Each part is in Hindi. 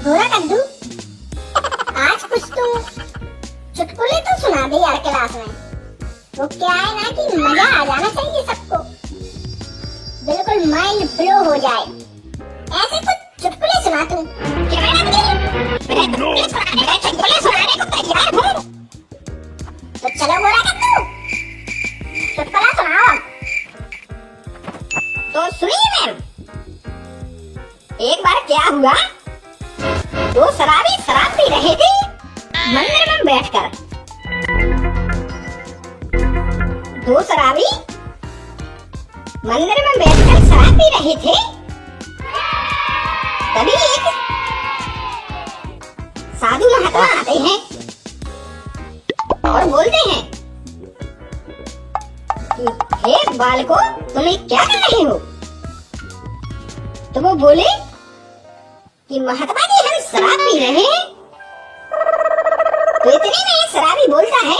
भोला कद्दू, आज कुछ तू चुटकुले तो सुना दे यार क्लास में। वो क्या है ना कि मजा आ जाना चाहिए सबको, बिल्कुल माइंड ब्लो हो जाए। ऐसे कुछ चुटकुले सुना तू। चुटकुले सुनाने को तैयार हूँ, तो चलो भोला कद्दू चुटकुला सुनाओ। तो सुनिए मैम, एक बार क्या हुआ, दो शराबी शराब पी रहे थे मंदिर में बैठकर। दो शराबी मंदिर में बैठकर शराब पी रहे थे। तभी एक साधु महात्मा आते हैं और बोलते हैं कि हे बालको, तुम क्या कर रहे हो? तो वो बोले कि महात्मा जी, हम शराब पी रहे हैं। तो इतने में एक शराबी बोलता है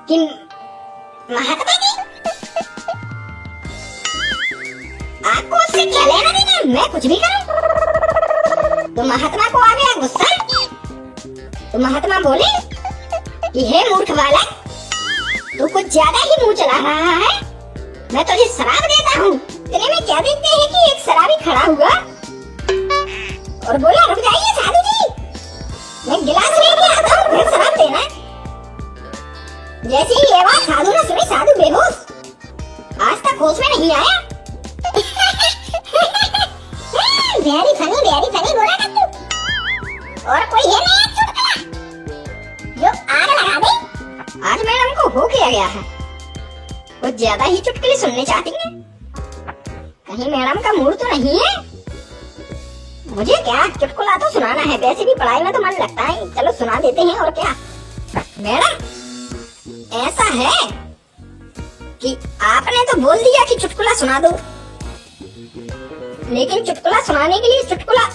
कि महात्मा जी, आपको उससे क्या लेना देना, मैं कुछ भी करूं। तो महात्मा को आ गया गुस्सा। तो महात्मा बोले कि हे मूर्ख बालक, तू कुछ ज्यादा ही मुंह चला रहा है, मैं तुझे शराब देता हूँ। इतने में क्या देखते हैं कि एक शराबी खड़ा हुआ और बोला, रुक जाइए साधु जी, मैं गिलास लेके आता हूँ, फिर शराब देना। जैसे ही ये बात साधु ने सुनी, साधु बेहोश, आज तक होश में नहीं आया। वेरी फनी बोला कद्दू। और कोई है नहीं चुटकुला जो आग लगा दे? आज मैडम को हो गया है, कुछ ज्यादा ही चुटकुले सुनने चाहती है। कहीं मैडम का मूड तो नहीं है? मुझे क्या चुटकुला तो सुनाना है, वैसे भी पढ़ाई में तो मन लगता है, चलो सुना देते हैं। और क्या मैडम, ऐसा है कि आपने तो बोल दिया कि चुटकुला सुना दो, लेकिन चुटकुला सुनाने के लिए चुटकुला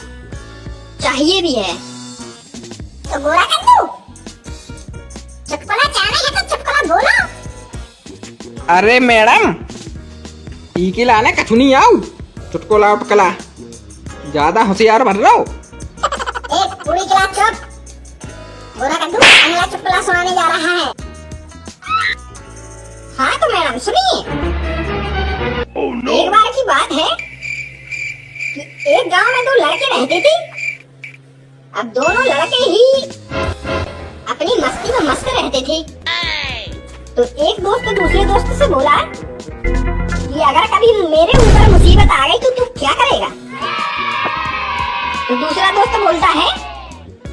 चाहिए भी है। तो गोरा कद्दू, चुटकुला चाहना है तो चुटकुला बोलो। अरे मैडम, टीकी लाने कछु नहीं आओ, चुटकुला उटकुला ज्यादा होशियार बन रहा हो। एक पूरी क्लास चुप। गोरा कद्दू अगला चुटकुला सुनाने जा रहा है। हाँ तो मैडम सुनिए। एक बार की बात है कि एक गांव में दो लड़के रहते थे। अब दोनों लड़के ही अपनी मस्ती में मस्त रहते थे। तो एक दोस्त दूसरे दोस्त से बोला कि अगर कभी मेरे ऊपर मुसीबत आ गई तो तू क्या करेगा? तो दूसरा दोस्त बोलता है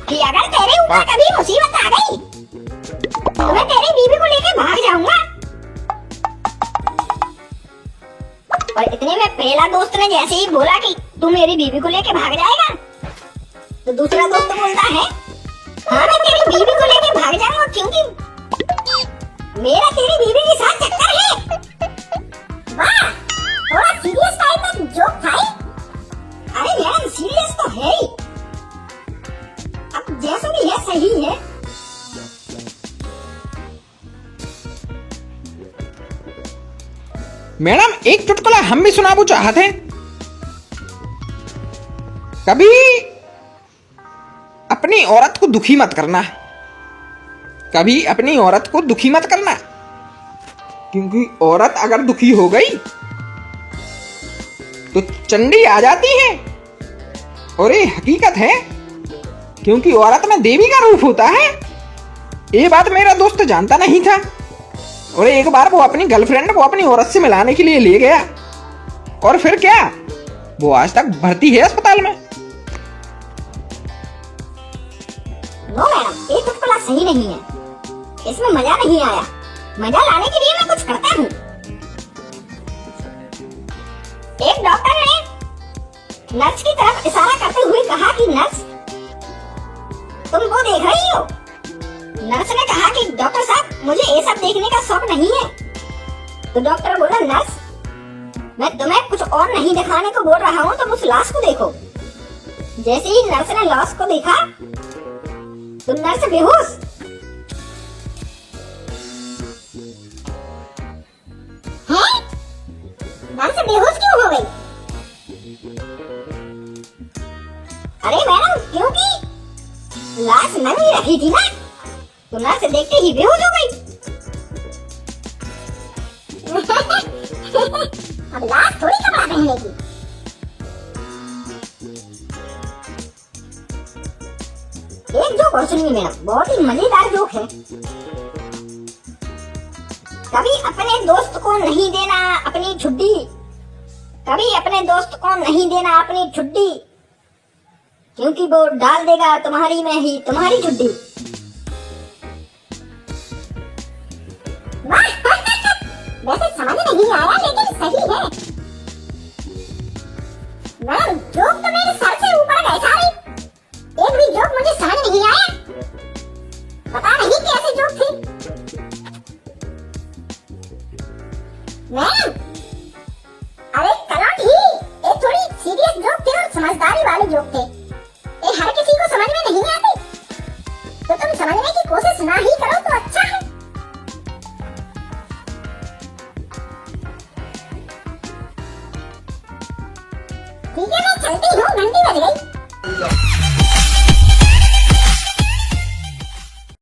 कि अगर तेरे ऊपर कभी मुसीबत आ गई तो मैं तेरी बीवी को लेकर भाग जाऊंगा। और इतने में पहला दोस्त ने जैसे ही बोला कि तू मेरी बीवी को लेकर भाग जाएगा, तो दूसरा दोस्त बोलता है, हाँ मैं तेरी बीवी को लेकर भाग जाऊंगा, क्योंकि मेरा तेरी बीवी के साथ चक्कर है। वाह, थोड़ा सीरियस टाइप में जोक था। अरे मैडम सीरियस तो है ही, अब जैसा भी है सही है। मैडम एक चुटकुला हम भी सुनाबो चाहते हैं। कभी अपनी औरत को दुखी मत करना, कभी अपनी औरत को दुखी मत करना, क्योंकि औरत अगर दुखी हो गई तो चंडी आ जाती है। और ये हकीकत है, क्योंकि औरत में देवी का रूप होता है। ये बात मेरा दोस्त जानता नहीं था, और एक बार वो अपनी गर्लफ्रेंड को अपनी औरत से मिलाने के लिए ले गया, और फिर क्या, वो आज तक भर्ती है अस्पताल में। नो मैडम, ये चुटकुला सही नहीं है, इसमें मजा नहीं आया। मजा लाने के लिए मैं कुछ करता हूँ। एक डॉक्टर ने नर्स की तरफ इशारा करते हुए कहा कि नर्स, तुम वो देख रही हो? नर्स ने कहा कि डॉक्टर साहब, मुझे ये सब देखने का शौक नहीं है। तो डॉक्टर बोला, नर्स, मैं तुम्हें कुछ और नहीं दिखाने को बोल रहा हूँ, तुम उस लाश को देखो। जैसे ही नर्स ने लाश को देखा तो नर्स बेहोश। हैं? नर्स बेहोश क्यों हो गई? अरे मैडम, क्योंकि लाश नंगी रखी थी ना, तो नर्स देखते ही बेहोश हो गई। अब लाश थोड़ी कपड़ा पहनेगी। एक जोक और सुनिए मैडम, बहुत ही मजेदार जोक है। कभी अपने दोस्त को नहीं देना अपनी छुट्टी, कभी अपने दोस्त को नहीं देना अपनी छुट्टी, क्योंकि वो डाल देगा तुम्हारी में ही तुम्हारी छुट्टी। वैसे समझ नहीं आया, लेकिन सही है। मैडम, जोक तो मेरे सर से ऊपर गए सारे। एक भी जोक मुझे समझ नहीं आया। पता नहीं कैसे जोक थे। मैडम, अरे कलौटी, ये थोड़ी सीरियस जोक थे और समझदारी वाले जोक थे। ये हर किसी को समझ में नहीं आते, तो तुम समझने की कोशिश ना ही करो तो अच्छा है। ठीक है, मैं चलती हूँ, घंटी बज गई।